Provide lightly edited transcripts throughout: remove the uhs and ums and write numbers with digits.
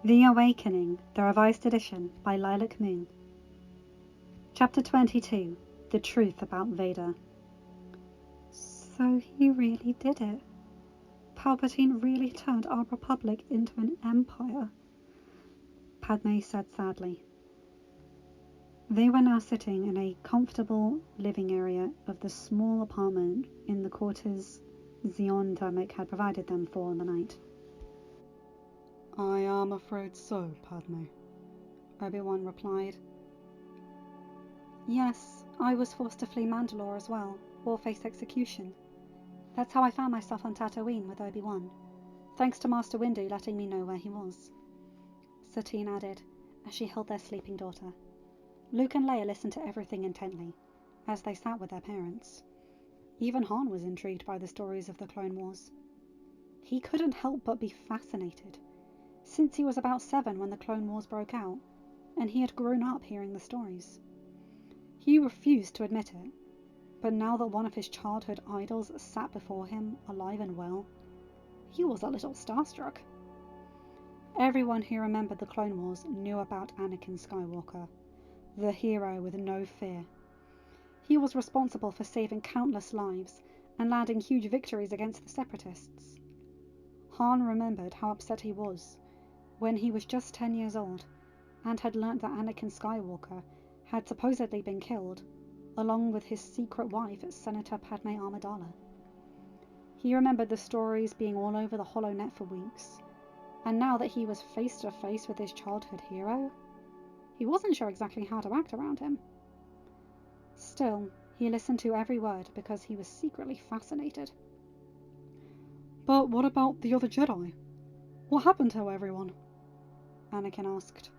The Awakening, the Revised Edition by Lilac Moon. Chapter 22, The Truth About Vader. So he really did it. Palpatine really turned our Republic into an empire, Padme said sadly. They were now sitting in a comfortable living area of the small apartment in the quarters Xion Dermot had provided them for the night. I am afraid so, Padme, Obi-Wan replied. Yes, I was forced to flee Mandalore as well, or face execution. That's how I found myself on Tatooine with Obi-Wan, thanks to Master Windu letting me know where he was, Satine added, as she held their sleeping daughter. Luke and Leia listened to everything intently, as they sat with their parents. Even Han was intrigued by the stories of the Clone Wars. He couldn't help but be fascinated, since he was about 7 when the Clone Wars broke out, and he had grown up hearing the stories. He refused to admit it, but now that one of his childhood idols sat before him, alive and well, he was a little starstruck. Everyone who remembered the Clone Wars knew about Anakin Skywalker, the hero with no fear. He was responsible for saving countless lives and landing huge victories against the Separatists. Han remembered how upset he was when he was just 10 years old and had learnt that Anakin Skywalker had supposedly been killed, along with his secret wife, Senator Padme Amidala. He remembered the stories being all over the HoloNet for weeks, and now that he was face to face with his childhood hero, he wasn't sure exactly how to act around him. Still, he listened to every word because he was secretly fascinated. But what about the other Jedi? What happened to everyone? Anakin asked.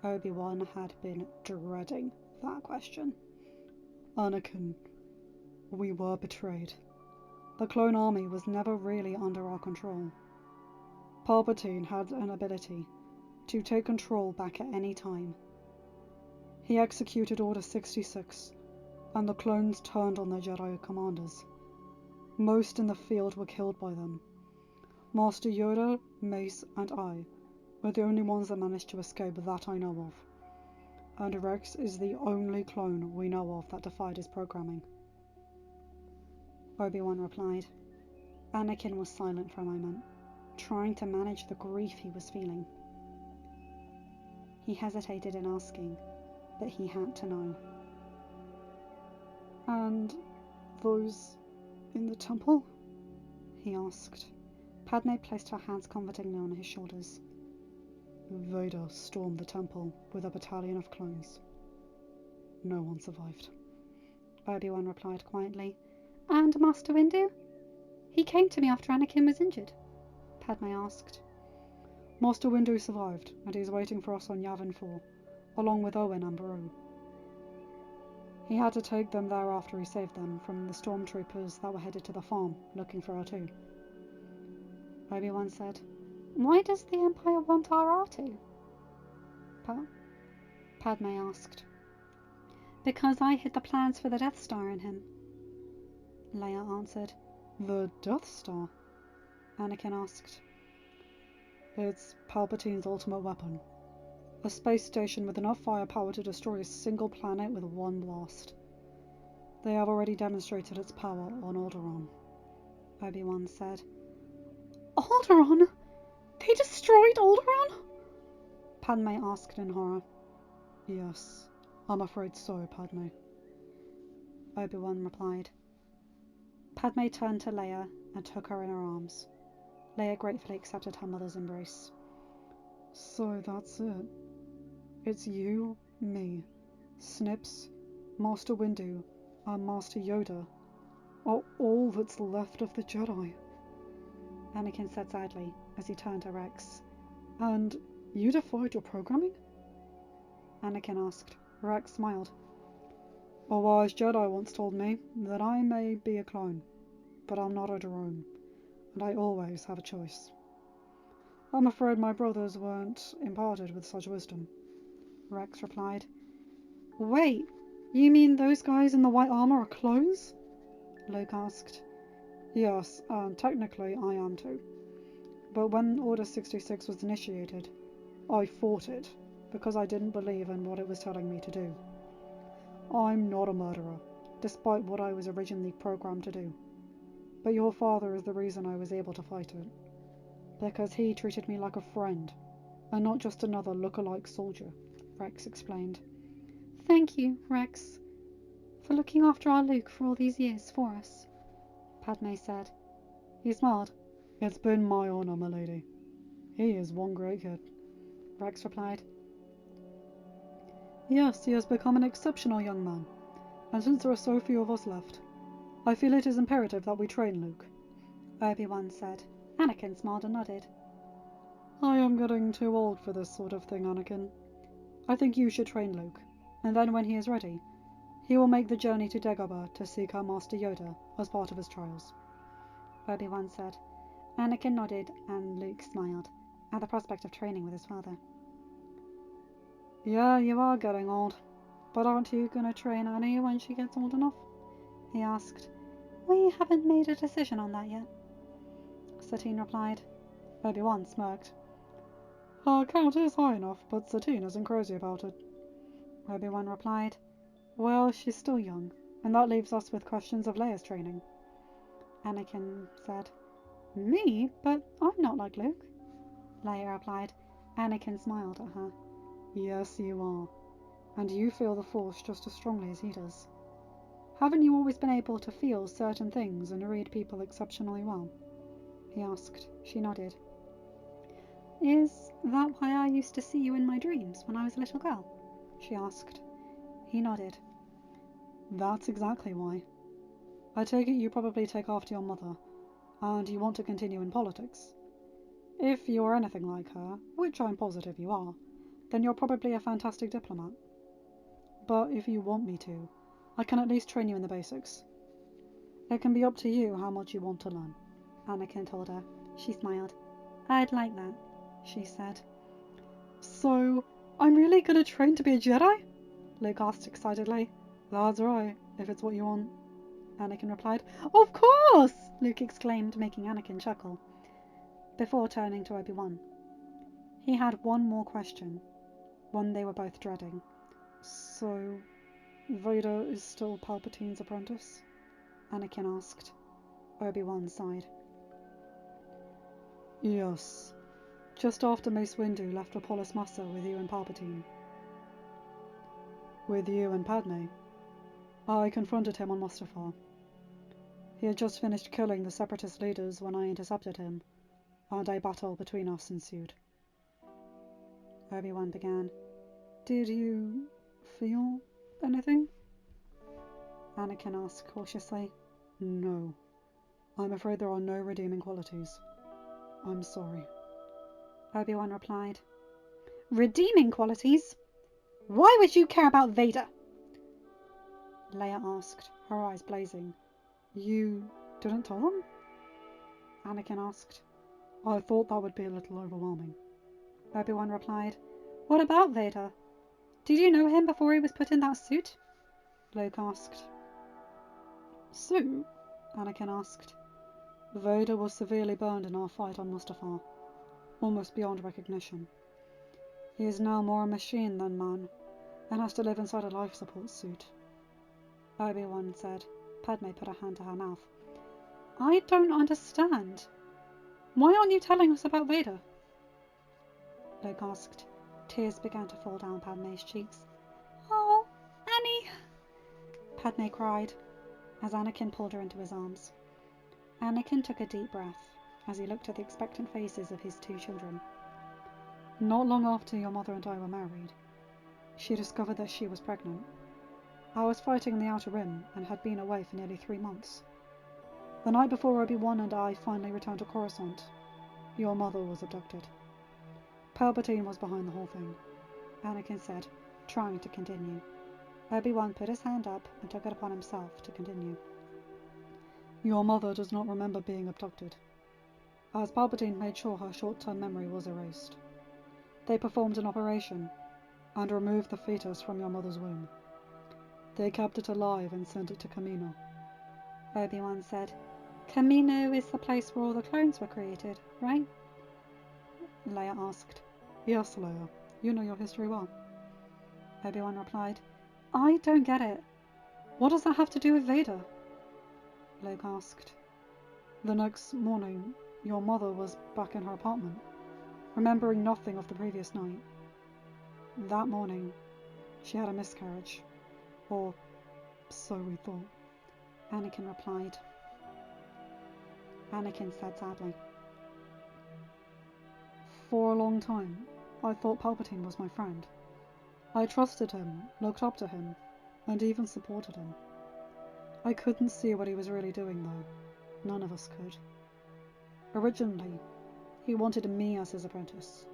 Obi-Wan had been dreading that question. Anakin, we were betrayed. The clone army was never really under our control. Palpatine had an ability to take control back at any time. He executed Order 66, and the clones turned on their Jedi commanders. Most in the field were killed by them. Master Yoda, Mace, and I were the only ones that managed to escape that I know of. And Rex is the only clone we know of that defied his programming. Obi-Wan replied. Anakin was silent for a moment, trying to manage the grief he was feeling. He hesitated in asking, but he had to know. And those in the temple? He asked. Padme placed her hands comfortingly on his shoulders. Vader stormed the temple with a battalion of clones. No one survived. Obi-Wan replied quietly. And Master Windu? He came to me after Anakin was injured, Padme asked. Master Windu survived, and he's waiting for us on Yavin 4, along with Owen and Beru. He had to take them there after he saved them from the stormtroopers that were headed to the farm, looking for R2. Obi-Wan said, Why does the Empire want our R2? Padme asked. Because I hid the plans for the Death Star in him, Leia answered. The Death Star? Anakin asked. It's Palpatine's ultimate weapon. A space station with enough firepower to destroy a single planet with one blast. They have already demonstrated its power on Alderaan, Obi-Wan said. Alderaan? They destroyed Alderaan? Padme asked in horror. Yes, I'm afraid so, Padme. Obi-Wan replied. Padme turned to Leia and took her in her arms. Leia gratefully accepted her mother's embrace. So that's it. It's you, me, Snips, Master Windu, and Master Yoda are all that's left of the Jedi, Anakin said sadly as he turned to Rex. And you defied your programming? Anakin asked. Rex smiled. A wise Jedi once told me that I may be a clone, but I'm not a drone, and I always have a choice. I'm afraid my brothers weren't imparted with such wisdom, Rex replied. Wait, you mean those guys in the white armor are clones? Luke asked. Yes, and technically I am too. But when Order 66 was initiated, I fought it, because I didn't believe in what it was telling me to do. I'm not a murderer, despite what I was originally programmed to do. But your father is the reason I was able to fight it. Because he treated me like a friend, and not just another look-alike soldier, Rex explained. Thank you, Rex, for looking after our Luke for all these years for us, Padme said. He smiled. It's been my honour, my lady. He is one great kid, Rex replied. Yes, he has become an exceptional young man, and since there are so few of us left, I feel it is imperative that we train Luke, Obi-Wan said. Anakin smiled and nodded. I am getting too old for this sort of thing, Anakin. I think you should train Luke, and then when he is ready, he will make the journey to Dagobah to seek our Master Yoda as part of his trials, Obi-Wan said. Anakin nodded and Luke smiled at the prospect of training with his father. Yeah, you are getting old, but aren't you going to train Annie when she gets old enough? He asked. We haven't made a decision on that yet, Satine replied. Obi-Wan smirked. Her count is high enough, but Satine isn't crazy about it, Obi-Wan replied. Well, she's still young, and that leaves us with questions of Leia's training, Anakin said. Me? But I'm not like Luke, Leia replied. Anakin smiled at her. Yes, you are, and you feel the Force just as strongly as he does. Haven't you always been able to feel certain things and read people exceptionally well? He asked. She nodded. Is that why I used to see you in my dreams when I was a little girl? She asked. He nodded. That's exactly why. I take it you probably take after your mother, and you want to continue in politics. If you are anything like her, which I'm positive you are, then you're probably a fantastic diplomat. But if you want me to, I can at least train you in the basics. It can be up to you how much you want to learn, Anakin told her. She smiled. I'd like that, she said. So, I'm really going to train to be a Jedi? Luke asked excitedly. That's right, if it's what you want, Anakin replied. Of course! Luke exclaimed, making Anakin chuckle, before turning to Obi-Wan. He had one more question, one they were both dreading. So, Vader is still Palpatine's apprentice? Anakin asked. Obi-Wan sighed. Yes. Just after Mace Windu left for Polis Massa with you and Palpatine. With you and Padme. I confronted him on Mustafar. He had just finished killing the Separatist leaders when I intercepted him, and a battle between us ensued. Obi-Wan began. Did you feel anything? Anakin asked cautiously. No. I'm afraid there are no redeeming qualities. I'm sorry. Obi-Wan replied. Redeeming qualities? Why would you care about Vader? Leia asked, her eyes blazing. You didn't tell them? Anakin asked. I thought that would be a little overwhelming. Obi-Wan replied. What about Vader? Did you know him before he was put in that suit? Luke asked. Suit? Anakin asked. Vader was severely burned in our fight on Mustafar, almost beyond recognition. He is now more a machine than man, and has to live inside a life support suit. Obi-Wan said. Padme put her hand to her mouth. I don't understand. Why aren't you telling us about Vader? Luke asked. Tears began to fall down Padme's cheeks. Oh, Annie! Padme cried, as Anakin pulled her into his arms. Anakin took a deep breath as he looked at the expectant faces of his two children. Not long after your mother and I were married, she discovered that she was pregnant. I was fighting in the Outer Rim and had been away for nearly 3 months. The night before Obi-Wan and I finally returned to Coruscant, your mother was abducted. Palpatine was behind the whole thing, Anakin said, trying to continue. Obi-Wan put his hand up and took it upon himself to continue. Your mother does not remember being abducted, as Palpatine made sure her short-term memory was erased. They performed an operation and removed the fetus from your mother's womb. They kept it alive and sent it to Kamino. Obi-Wan said. Kamino is the place where all the clones were created, right? Leia asked. Yes, Leia, you know your history well. Obi-Wan replied. I don't get it. What does that have to do with Vader? Luke asked. The next morning, your mother was back in her apartment, remembering nothing of the previous night. That morning, she had a miscarriage. Or so we thought. Anakin replied. Anakin said sadly. For a long time, I thought Palpatine was my friend. I trusted him, looked up to him, and even supported him. I couldn't see what he was really doing, though. None of us could. Originally, he wanted me as his apprentice.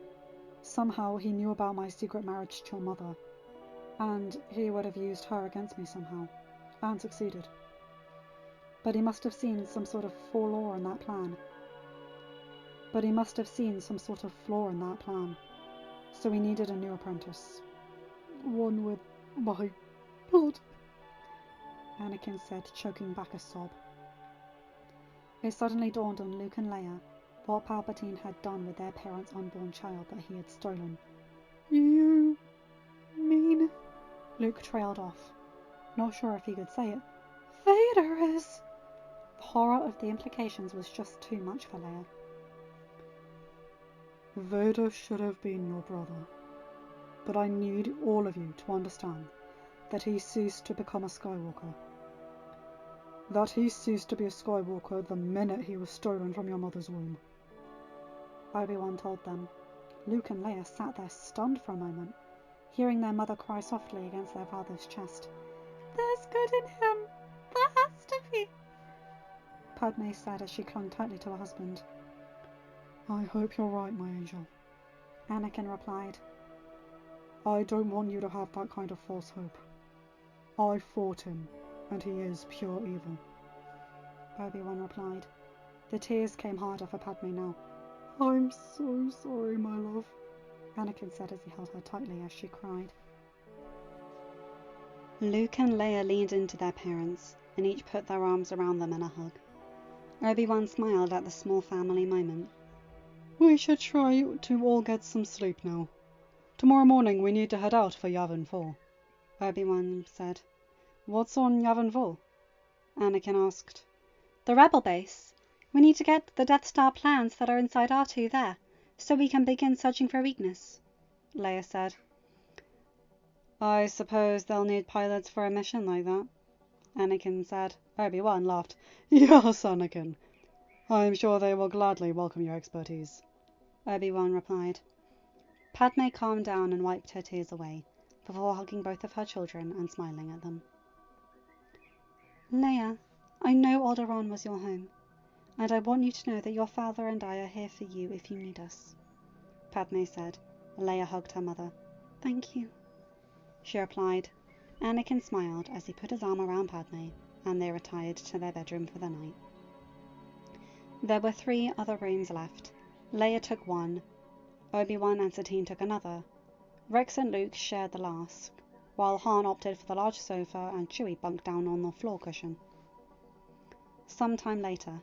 Somehow he knew about my secret marriage to your mother, and he would have used her against me somehow, and succeeded. But he must have seen some sort of flaw in that plan. So he needed a new apprentice. One with my blood, Anakin said, choking back a sob. It suddenly dawned on Luke and Leia what Palpatine had done with their parents' unborn child that he had stolen. You mean? Luke trailed off, not sure if he could say it. Vader is... The horror of the implications was just too much for Leia. Vader should have been your brother, but I need all of you to understand that he ceased to become a Skywalker. That he ceased to be a Skywalker the minute he was stolen from your mother's womb. Obi-Wan told them. Luke and Leia sat there stunned for a moment, hearing their mother cry softly against their father's chest. There's good in him. There has to be. Padme said as she clung tightly to her husband. I hope you're right, my angel. Anakin replied. I don't want you to have that kind of false hope. I fought him, and he is pure evil. Obi-Wan replied. The tears came harder for Padme now. I'm so sorry, my love, Anakin said as he held her tightly as she cried. Luke and Leia leaned into their parents, and each put their arms around them in a hug. Obi-Wan smiled at the small family moment. We should try to all get some sleep now. Tomorrow morning we need to head out for Yavin 4. Obi-Wan said. What's on Yavin 4? Anakin asked. The rebel base. We need to get the Death Star plans that are inside R2 there, so we can begin searching for weakness, Leia said. I suppose they'll need pilots for a mission like that, Anakin said. Obi-Wan laughed. Yes, Anakin. I'm sure they will gladly welcome your expertise, Obi-Wan replied. Padme calmed down and wiped her tears away, before hugging both of her children and smiling at them. Leia, I know Alderaan was your home, and I want you to know that your father and I are here for you if you need us, Padme said. Leia hugged her mother. Thank you, she replied. Anakin smiled as he put his arm around Padme, and they retired to their bedroom for the night. There were 3 other rooms left. Leia took one, Obi-Wan and Satine took another. Rex and Luke shared the last, while Han opted for the large sofa and Chewie bunked down on the floor cushion. Some time later,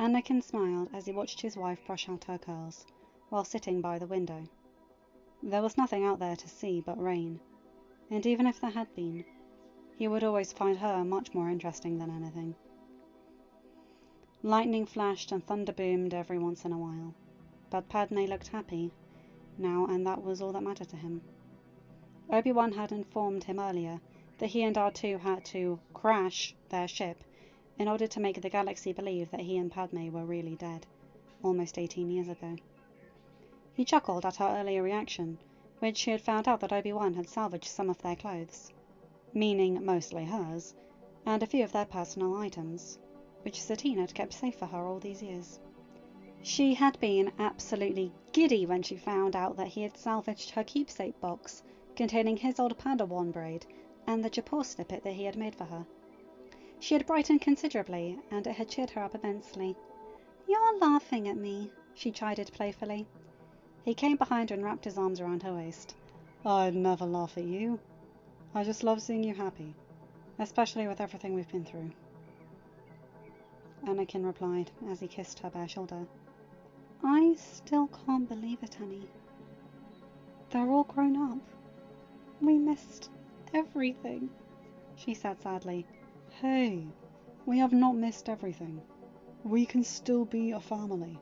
Anakin smiled as he watched his wife brush out her curls, while sitting by the window. There was nothing out there to see but rain, and even if there had been, he would always find her much more interesting than anything. Lightning flashed and thunder boomed every once in a while, but Padme looked happy now, and that was all that mattered to him. Obi-Wan had informed him earlier that he and R2 had to crash their ship in order to make the galaxy believe that he and Padme were really dead, almost 18 years ago. He chuckled at her earlier reaction, when she had found out that Obi-Wan had salvaged some of their clothes, meaning mostly hers, and a few of their personal items, which Satine had kept safe for her all these years. She had been absolutely giddy when she found out that he had salvaged her keepsake box containing his old Padawan braid and the Japor snippet that he had made for her. She had brightened considerably, and it had cheered her up immensely. "You're laughing at me," she chided playfully. He came behind her and wrapped his arms around her waist. "I'd never laugh at you. I just love seeing you happy, especially with everything we've been through," Anakin replied as he kissed her bare shoulder. "I still can't believe it, Annie." They're all grown up. We missed everything, she said sadly. Hey, we have not missed everything. We can still be a family.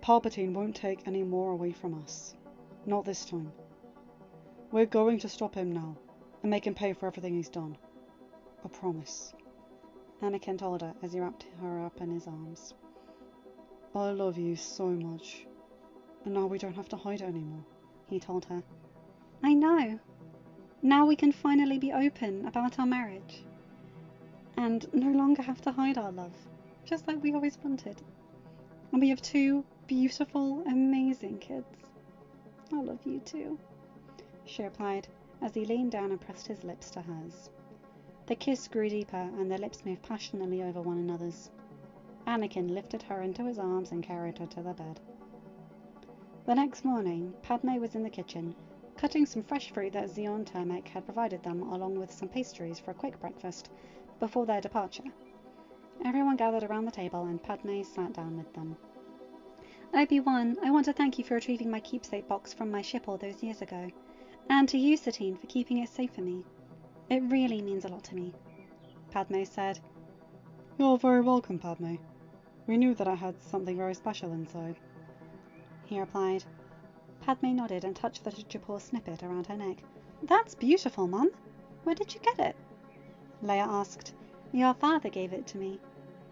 Palpatine won't take any more away from us. Not this time. We're going to stop him now, and make him pay for everything he's done. I promise. Anakin told her as he wrapped her up in his arms. I love you so much. And now we don't have to hide it anymore, he told her. I know. Now we can finally be open about our marriage. And no longer have to hide our love, just like we always wanted. And we have 2 beautiful, amazing kids. I love you too, she replied as he leaned down and pressed his lips to hers. The kiss grew deeper and their lips moved passionately over one another's. Anakin lifted her into his arms and carried her to the bed. The next morning, Padme was in the kitchen, cutting some fresh fruit that Zeon Termek had provided them, along with some pastries for a quick breakfast before their departure. Everyone gathered around the table and Padme sat down with them. Obi-Wan, I want to thank you for retrieving my keepsake box from my ship all those years ago, and to you, Satine, for keeping it safe for me. It really means a lot to me, Padme said. You're very welcome, Padme. We knew that I had something very special inside, he replied. Padme nodded and touched the Japor snippet around her neck. That's beautiful, Mum. Where did you get it? Leia asked. Your father gave it to me.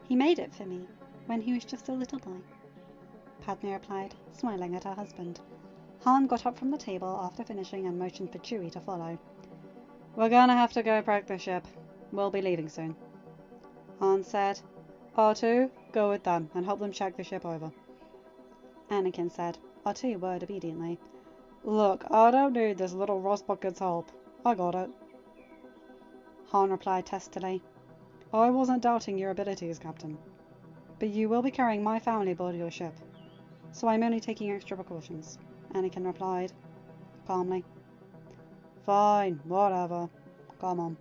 He made it for me when he was just a little boy, Padme replied, smiling at her husband. Han got up from the table after finishing and motioned for Chewie to follow. We're gonna have to go prep the ship. We'll be leaving soon, Han said. R2, go with them and help them check the ship over, Anakin said. R2 whirred obediently. Look, I don't need this little rustbucket's help. I got it, Han replied testily. I wasn't doubting your abilities, Captain. But you will be carrying my family aboard your ship, so I'm only taking extra precautions, Anakin replied, calmly. Fine, whatever. Come on,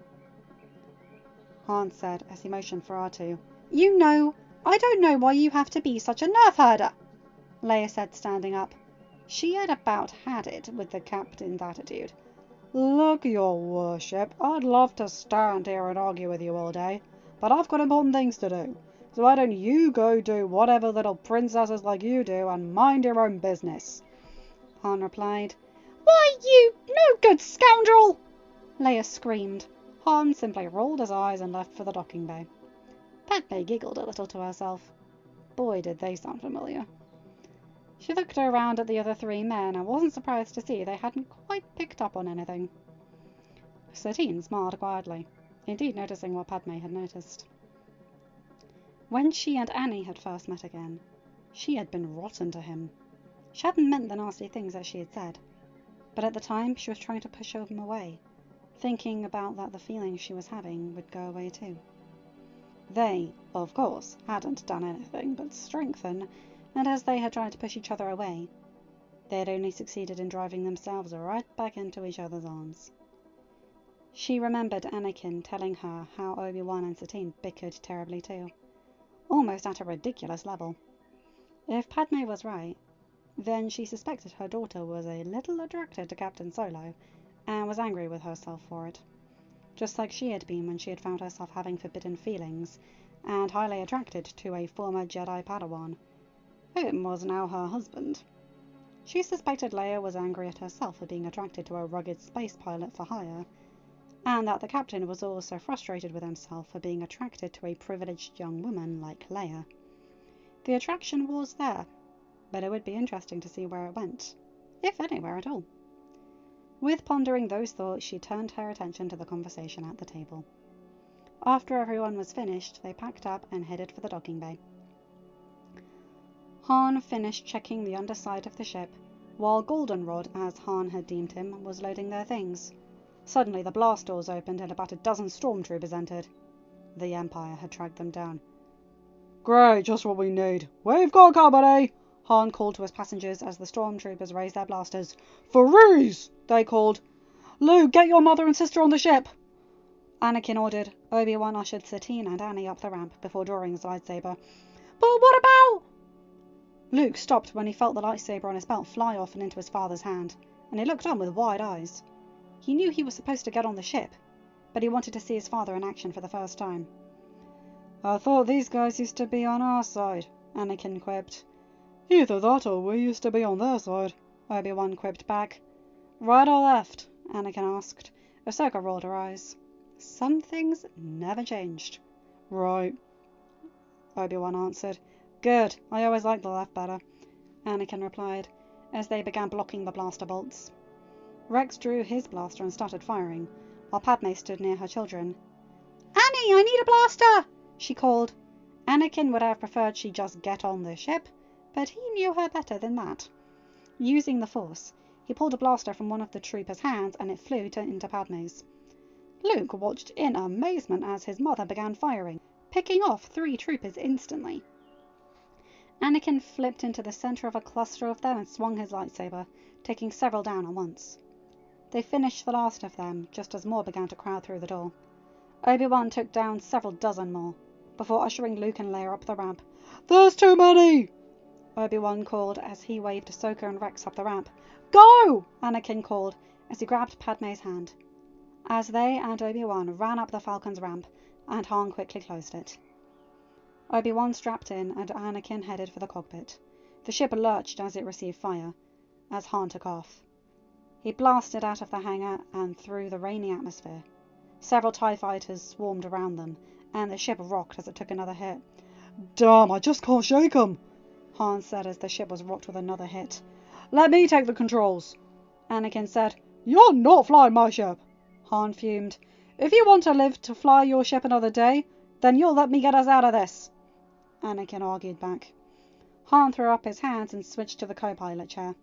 Han said as he motioned for R2. You know, I don't know why you have to be such a nerf herder, Leia said, standing up. She had about had it with the captain's attitude. Look, your worship, I'd love to stand here and argue with you all day, but I've got important things to do. So why don't you go do whatever little princesses like you do and mind your own business, Han replied. Why, you no-good scoundrel, Leia screamed. Han simply rolled his eyes and left for the docking bay. Padme giggled a little to herself. Boy, did they sound familiar. She looked around at the other 3 men and wasn't surprised to see they hadn't quite picked up on anything. Satine smiled quietly, indeed noticing what Padme had noticed. When she and Annie had first met again, she had been rotten to him. She hadn't meant the nasty things that she had said, but at the time she was trying to push him away, thinking about that the feelings she was having would go away too. They, of course, hadn't done anything but strengthen, and as they had tried to push each other away, they had only succeeded in driving themselves right back into each other's arms. She remembered Anakin telling her how Obi-Wan and Satine bickered terribly too, almost at a ridiculous level. If Padme was right, then she suspected her daughter was a little attracted to Captain Solo, and was angry with herself for it, just like she had been when she had found herself having forbidden feelings, and highly attracted to a former Jedi Padawan, whom was now her husband. She suspected Leia was angry at herself for being attracted to a rugged space pilot for hire, and that the captain was also frustrated with himself for being attracted to a privileged young woman like Leia. The attraction was there, but it would be interesting to see where it went, if anywhere at all. With pondering those thoughts, she turned her attention to the conversation at the table. After everyone was finished, they packed up and headed for the docking bay. Han finished checking the underside of the ship, while Goldenrod, as Han had deemed him, was loading their things. Suddenly the blast doors opened and about a dozen stormtroopers entered. The Empire had tracked them down. Great, just what we need. We've got company, Han called to his passengers as the stormtroopers raised their blasters. Freeze! They called. Luke, get your mother and sister on the ship! Anakin ordered. Obi-Wan ushered Satine and Annie up the ramp before drawing his lightsaber. But what about... Luke stopped when he felt the lightsaber on his belt fly off and into his father's hand. and he looked on with wide eyes. He knew he was supposed to get on the ship, but he wanted to see his father in action for the first time. I thought these guys used to be on our side, Anakin quipped. Either that or we used to be on their side, Obi-Wan quipped back. Right or left? Anakin asked. Ahsoka rolled her eyes. Some things never changed. Right, Obi-Wan answered. Good, I always liked the left better, Anakin replied, as they began blocking the blaster bolts. Rex drew his blaster and started firing, while Padme stood near her children. Annie, I need a blaster, she called. Anakin would have preferred she just get on the ship, but he knew her better than that. Using the Force, he pulled a blaster from one of the troopers' hands and it flew into Padme's. Luke watched in amazement as his mother began firing, picking off 3 troopers instantly. Anakin flipped into the center of a cluster of them and swung his lightsaber, taking several down at once. They finished the last of them, just as more began to crowd through the door. Obi-Wan took down several dozen more, before ushering Luke and Leia up the ramp. There's too many! Obi-Wan called as he waved Ahsoka and Rex up the ramp. Go! Anakin called as he grabbed Padme's hand. As they and Obi-Wan ran up the Falcon's ramp, and Han quickly closed it. Obi-Wan strapped in and Anakin headed for the cockpit. The ship lurched as it received fire, as Han took off. He blasted out of the hangar and through the rainy atmosphere. Several TIE fighters swarmed around them, and the ship rocked as it took another hit. Damn, I just can't shake 'em, Han said as the ship was rocked with another hit. Let me take the controls, Anakin said. You're not flying my ship. Han fumed. If you want to live to fly your ship another day, then you'll let me get us out of this, Anakin argued back. Han threw up his hands and switched to the co-pilot chair.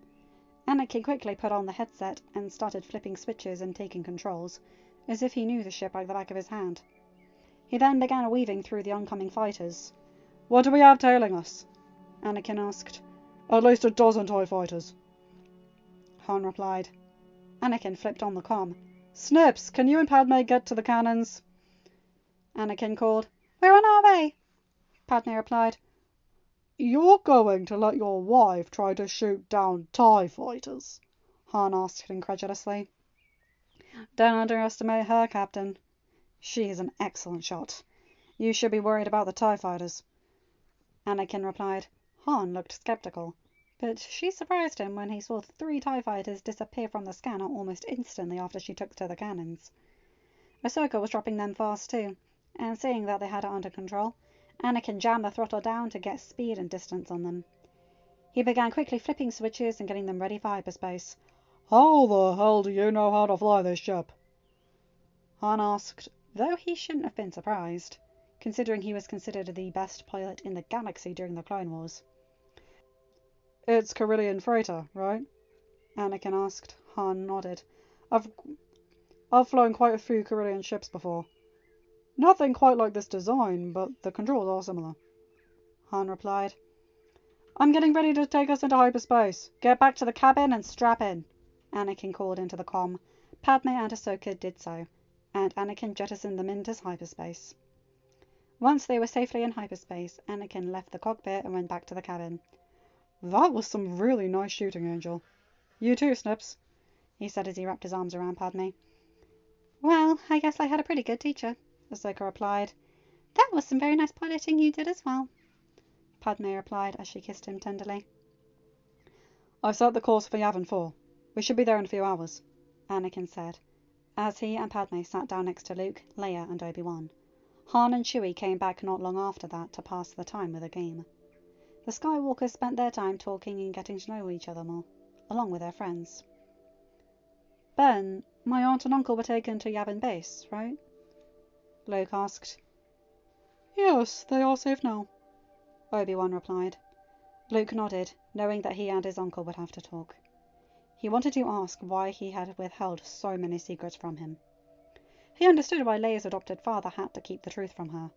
Anakin quickly put on the headset and started flipping switches and taking controls, as if he knew the ship like the back of his hand. He then began weaving through the oncoming fighters. What do we have tailing us? Anakin asked. At least a dozen TIE fighters, Han replied. Anakin flipped on the comm. Snips, can you and Padme get to the cannons? Anakin called. We're on our way, Padme replied. You're going to let your wife try to shoot down TIE fighters? Han asked incredulously. Don't underestimate her, Captain. She is an excellent shot. You should be worried about the TIE fighters, Anakin replied. Han looked skeptical, but she surprised him when he saw 3 TIE fighters disappear from the scanner almost instantly after she took to the cannons. Ahsoka was dropping them fast too, and seeing that they had it under control, Anakin jammed the throttle down to get speed and distance on them. He began quickly flipping switches and getting them ready for hyperspace. How the hell do you know how to fly this ship? Han asked, though he shouldn't have been surprised, considering he was considered the best pilot in the galaxy during the Clone Wars. It's Corellian freighter, right? Anakin asked. Han nodded. I've flown quite a few Corellian ships before. Nothing quite like this design, but the controls are similar, Han replied. I'm getting ready to take us into hyperspace. Get back to the cabin and strap in, Anakin called into the comm. Padme and Ahsoka did so, and Anakin jettisoned them into hyperspace. Once they were safely in hyperspace, Anakin left the cockpit and went back to the cabin. That was some really nice shooting, Angel. You too, Snips, he said as he wrapped his arms around Padme. Well, I guess I had a pretty good teacher, Ahsoka replied. That was some very nice piloting you did as well, Padme replied as she kissed him tenderly. I've set the course for Yavin 4. We should be there in a few hours, Anakin said, as he and Padme sat down next to Luke, Leia and Obi-Wan. Han and Chewie came back not long after that to pass the time with a game. The Skywalkers spent their time talking and getting to know each other more, along with their friends. Ben, my aunt and uncle were taken to Yavin Base, right? Luke asked. Yes, they are safe now, Obi-Wan replied. Luke nodded, knowing that he and his uncle would have to talk. He wanted to ask why he had withheld so many secrets from him. He understood why Leia's adopted father had to keep the truth from her.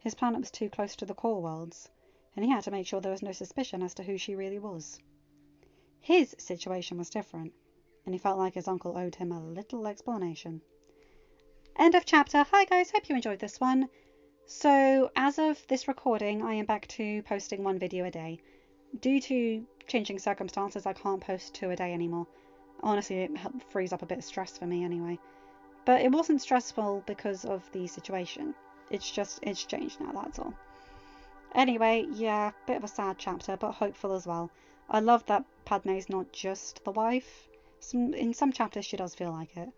His planet was too close to the core worlds, and he had to make sure there was no suspicion as to who she really was. His situation was different, and he felt like his uncle owed him a little explanation. End of chapter. Hi guys, hope you enjoyed this one. So, as of this recording, I am back to posting 1 video a day. Due to changing circumstances, I can't post 2 a day anymore. Honestly, it frees up a bit of stress for me anyway. But it wasn't stressful because of the situation. It's changed now, that's all. Anyway, yeah, bit of a sad chapter, but hopeful as well. I love that Padme's not just the wife. In some chapters she does feel like it.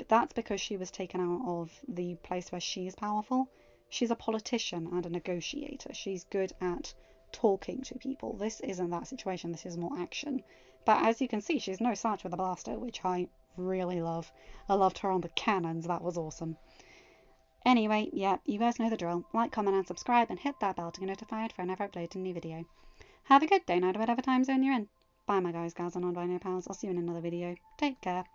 That's because she was taken out of the place where she is powerful. She's a politician and a negotiator. She's good at talking to people. This isn't that situation. This is more action. But as you can see, she's no slouch with a blaster, which I really love. I loved her on the cannons. That was awesome. Anyway, yeah, you guys know the drill. Like, comment, and subscribe, and hit that bell to get notified for whenever I upload a new video. Have a good day, night, or whatever time zone you're in. Bye, my guys, gals, and non-binary pals. I'll see you in another video. Take care.